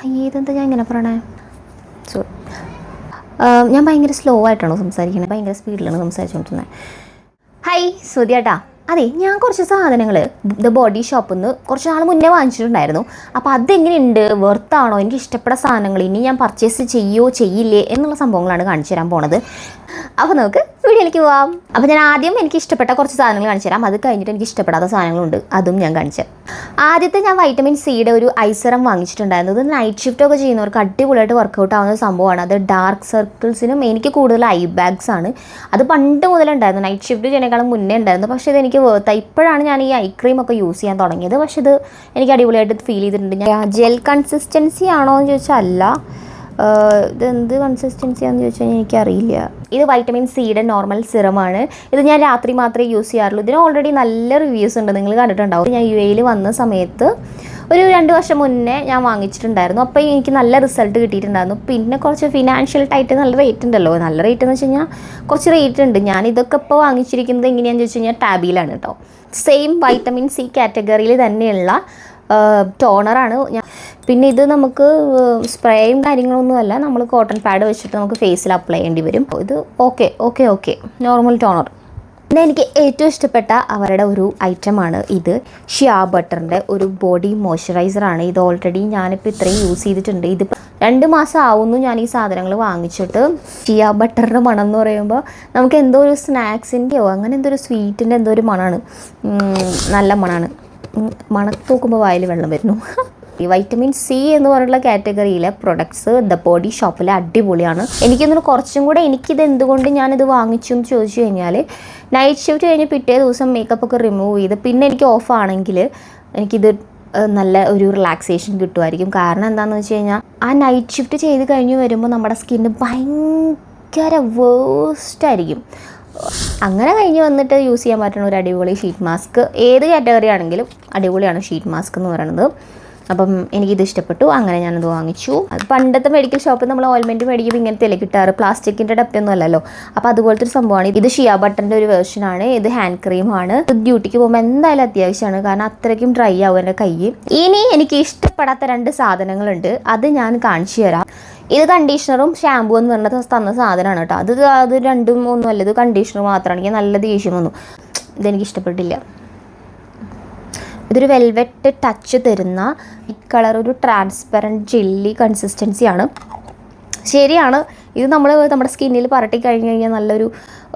ഇതെന്താ ഞാൻ ഇങ്ങനെ പറയണേ? സോറി, ഞാൻ ഭയങ്കര സ്ലോ ആയിട്ടാണോ സംസാരിക്കുന്നത്? ഭയങ്കര സ്പീഡിലാണ് സംസാരിച്ചുകൊണ്ടിരുന്നത്. ഹായ് ശ്രുതിയേട്ടാ. അതെ, ഞാൻ കുറച്ച് സാധനങ്ങൾ ദ ബോഡി ഷോപ്പിൽ നിന്ന് കുറച്ച് നാൾ മുന്നേ വാങ്ങിച്ചിട്ടുണ്ടായിരുന്നു. അപ്പോൾ അതെങ്ങനെയുണ്ട്, വെർത്താണോ, എനിക്ക് ഇഷ്ടപ്പെട്ട സാധനങ്ങൾ ഇനി ഞാൻ പർച്ചേസ് ചെയ്യുമോ ചെയ്യില്ലേ എന്നുള്ള സംഭവങ്ങളാണ് കാണിച്ചു തരാൻ പോണത്. അപ്പോൾ നമുക്ക് വീഡിയോയിലേക്ക് പോവാം. അപ്പോൾ ഞാൻ ആദ്യം എനിക്ക് ഇഷ്ടപ്പെട്ട കുറച്ച് സാധനങ്ങൾ കാണിച്ചു തരാം. അത് കഴിഞ്ഞിട്ട് എനിക്ക് ഇഷ്ടപ്പെടാത്ത സാധനങ്ങളുണ്ട്, അതും ഞാൻ കാണിച്ചു തരാം. ആദ്യത്തെ ഞാൻ വൈറ്റമിൻ സിയുടെ ഒരു ഐസറം വാങ്ങിച്ചിട്ടുണ്ടായിരുന്നു. ഇത് നൈറ്റ് ഷിഫ്റ്റൊക്കെ ചെയ്യുന്നവർക്ക് അടിപൊളിയായിട്ട് വർക്കൗട്ട് ആവുന്ന സംഭവമാണ്. അത് ഡാർക്ക് സർക്കിൾസിനും എനിക്ക് കൂടുതൽ ഐ ബാഗ്സ് ആണ്. അത് പണ്ട് മുതലുണ്ടായിരുന്നു, നൈറ്റ് ഷിഫ്റ്റ് ചെയ്യുന്നതിനേക്കാളും മുന്നേ ഉണ്ടായിരുന്നു. പക്ഷേ ഇത് എനിക്ക് വേർത്തായി. ഇപ്പോഴാണ് ഞാൻ ഈ ഐ ക്രീം ഒക്കെ യൂസ് ചെയ്യാൻ തുടങ്ങിയത്. പക്ഷേ ഇത് എനിക്ക് അടിപൊളിയായിട്ട് ഫീൽ ചെയ്തിട്ടുണ്ട്. ഞാൻ ജെൽ കൺസിസ്റ്റൻസി ആണോ എന്ന് ചോദിച്ചാൽ അല്ല, ഇതെന്ത് കൺസിസ്റ്റൻസിയാണെന്ന് ചോദിച്ചാൽ എനിക്കറിയില്ല. ഇത് വൈറ്റമിൻ സിയുടെ നോർമൽ സിറമാണ്. ഇത് ഞാൻ രാത്രി മാത്രമേ യൂസ് ചെയ്യാറുള്ളൂ. ഇതിന് ഓൾറെഡി നല്ല റിവ്യൂസ് ഉണ്ട്, നിങ്ങൾ കണ്ടിട്ടുണ്ടാവും. ഞാൻ UAE വന്ന സമയത്ത് ഒരു 2 വർഷം മുന്നേ ഞാൻ വാങ്ങിച്ചിട്ടുണ്ടായിരുന്നു. അപ്പോൾ എനിക്ക് നല്ല റിസൾട്ട് കിട്ടിയിട്ടുണ്ടായിരുന്നു. പിന്നെ കുറച്ച് ഫിനാൻഷ്യൽ ടൈറ്റ്, നല്ല റേറ്റ് ഉണ്ടല്ലോ. നല്ല റേറ്റ് എന്ന് വെച്ച് കഴിഞ്ഞാൽ കുറച്ച് റേറ്റ് ഉണ്ട്. ഞാൻ ഇതൊക്കെ ഇപ്പോൾ വാങ്ങിച്ചിരിക്കുന്നത് എങ്ങനെയാണെന്ന് വെച്ച് കഴിഞ്ഞാൽ ടാബിയിലാണ് കേട്ടോ. സെയിം വൈറ്റമിൻ സി കാറ്റഗറിയിൽ തന്നെയുള്ള ടോണറാണ്. പിന്നെ ഇത് നമുക്ക് സ്പ്രേയും കാര്യങ്ങളൊന്നുമല്ല, നമ്മൾ കോട്ടൺ പാഡ് വെച്ചിട്ട് നമുക്ക് ഫേസിൽ അപ്ലൈ ചെയ്യേണ്ടി വരും. ഇത് ഓക്കെ നോർമൽ ടോണർ. പിന്നെ എനിക്ക് ഏറ്റവും ഇഷ്ടപ്പെട്ട അവരുടെ ഒരു ഐറ്റമാണ് ഇത്. ഷിയ ബട്ടറിൻ്റെ ഒരു ബോഡി മോയ്സ്ചറൈസറാണ്. ഇത് ഓൾറെഡി ഞാനിപ്പോൾ ഇത്രയും യൂസ് ചെയ്തിട്ടുണ്ട്. ഇതിപ്പോൾ 2 മാസം ആവുന്നു ഞാൻ ഈ സാധനങ്ങൾ വാങ്ങിച്ചിട്ട്. ഷിയ ബട്ടറിൻ്റെ മണം എന്ന് പറയുമ്പോൾ നമുക്ക് എന്തോ ഒരു സ്നാക്സിൻ്റെയോ അങ്ങനെ എന്തോ ഒരു സ്വീറ്റിൻ്റെ എന്തോ ഒരു മണമാണ്. നല്ല മണമാണ്. മണത്ത് നോക്കുമ്പോൾ വായിൽ വെള്ളം വരുന്നു. ഈ വൈറ്റമിൻ സി എന്ന് പറഞ്ഞുള്ള കാറ്റഗറിയിലെ പ്രൊഡക്ട്സ് ദ ബോഡി ഷോപ്പിൽ അടിപൊളിയാണ്. എനിക്കൊന്നും കുറച്ചും കൂടെ എനിക്കിത് എന്തുകൊണ്ട് ഞാനിത് വാങ്ങിച്ചു എന്ന് ചോദിച്ചു കഴിഞ്ഞാൽ, നൈറ്റ് ഷിഫ്റ്റ് കഴിഞ്ഞ് പിറ്റേ ദിവസം മേക്കപ്പ് ഒക്കെ റിമൂവ് ചെയ്ത് പിന്നെ എനിക്ക് ഓഫ് ആണെങ്കിൽ എനിക്കിത് നല്ല ഒരു റിലാക്സേഷൻ കിട്ടുമായിരിക്കും. കാരണം എന്താണെന്ന് വെച്ച് കഴിഞ്ഞാൽ, ആ നൈറ്റ് ഷിഫ്റ്റ് ചെയ്ത് കഴിഞ്ഞ് വരുമ്പോൾ നമ്മുടെ സ്കിന്ന് ഭയങ്കര വേസ്റ്റായിരിക്കും. അങ്ങനെ കഴിഞ്ഞ് വന്നിട്ട് യൂസ് ചെയ്യാൻ പറ്റുന്ന ഒരു അടിപൊളി ഷീറ്റ് മാസ്ക്, ഏത് കാറ്റഗറി ആണെങ്കിലും അടിപൊളിയാണ് ഷീറ്റ് മാസ്ക് എന്ന് പറയുന്നത്. അപ്പം എനിക്കിത് ഇഷ്ടപ്പെട്ടു, അങ്ങനെ ഞാനത് വാങ്ങിച്ചു. അത് പണ്ടത്തെ മെഡിക്കൽ ഷോപ്പിൽ നമ്മൾ ഓയിൽമെൻറ്റ് മേടിക്കുമ്പോൾ ഇങ്ങനത്തെ അല്ലേ കിട്ടാറ്, പ്ലാസ്റ്റിക്കിൻ്റെ ഡപ്പയൊന്നും അല്ലല്ലോ. അപ്പോൾ അതുപോലത്തെ ഒരു സംഭവമാണ് ഇത്. ഷിയ ബട്ടറിൻ്റെ ഒരു വേർഷനാണ്. ഇത് ഹാൻഡ് ക്രീമാണ്. ഇത് ഡ്യൂട്ടിക്ക് പോകുമ്പോൾ എന്തായാലും അത്യാവശ്യമാണ്, കാരണം അത്രയ്ക്കും ഡ്രൈ ആവും എൻ്റെ കൈ. ഇനി എനിക്ക് ഇഷ്ടപ്പെടാത്ത 2 സാധനങ്ങളുണ്ട്, അത് ഞാൻ കാണിച്ചു തരാം. ഇത് കണ്ടീഷണറും ഷാമ്പൂ എന്ന് പറഞ്ഞത് തന്ന സാധനമാണ് കേട്ടോ. അത് രണ്ടും ഒന്നുമല്ല, ഇത് കണ്ടീഷണർ മാത്രമാണ്. എനിക്ക് നല്ല ദേഷ്യം വന്നു, ഇതെനിക്ക് ഇഷ്ടപ്പെട്ടില്ല. ഇതൊരു വെൽവെറ്റ് ടച്ച് തരുന്ന ഈ കളർ, ഒരു ട്രാൻസ്പെറൻറ്റ് ജെല്ലി കൺസിസ്റ്റൻസിയാണ്. ശരിയാണ്, ഇത് നമ്മുടെ സ്കിന്നിൽ പരട്ടി കഴിഞ്ഞ് കഴിഞ്ഞാൽ നല്ലൊരു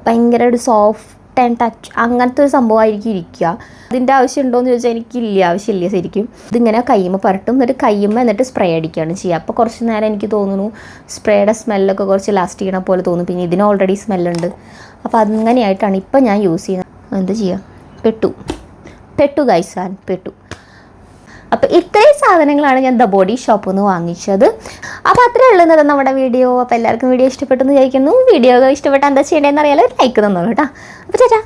ഭയങ്കര ഒരു സോഫ്റ്റ് ആൻഡ് ടച്ച് അങ്ങനത്തെ ഒരു സംഭവമായിരിക്കും ഇരിക്കുക. ഇതിൻ്റെ ആവശ്യം ഉണ്ടോയെന്ന് ചോദിച്ചാൽ എനിക്കില്ല, ആവശ്യമില്ല ശരിക്കും. ഇതിങ്ങനെ കയ്യുമ്പോൾ പരട്ടും, എന്നിട്ട് സ്പ്രേ അടിക്കുകയാണ് ചെയ്യുക. അപ്പോൾ കുറച്ച് നേരം എനിക്ക് തോന്നുന്നു സ്പ്രേയുടെ സ്മെല്ലൊക്കെ കുറച്ച് ലാസ്റ്റ് ചെയ്യണ പോലെ തോന്നും. പിന്നെ ഇതിന് ഓൾറെഡി സ്മെല്ലുണ്ട്. അപ്പോൾ അങ്ങനെയായിട്ടാണ് ഇപ്പം ഞാൻ യൂസ് ചെയ്യുന്നത്. എന്ത് ചെയ്യാം, പെട്ടു ഗൈസ്, പെട്ടു. അപ്പോൾ ഇത്രയും സാധനങ്ങളാണ് ഞാൻ ദ ബോഡി ഷോപ്പിൽ നിന്ന് വാങ്ങിച്ചത്. അപ്പോൾ അത്രയേ ഉള്ളത് നമ്മുടെ വീഡിയോ. അപ്പോൾ എല്ലാവർക്കും വീഡിയോ ഇഷ്ടപ്പെട്ടെന്ന് വിചാരിക്കുന്നു. വീഡിയോ ഇഷ്ടപ്പെട്ടാൽ എന്താ ചെയ്യേണ്ടതെന്ന് അറിയാലോ, ലൈക്ക് തന്നോളൂ കേട്ടോ. അപ്പോൾ ചേട്ടാ.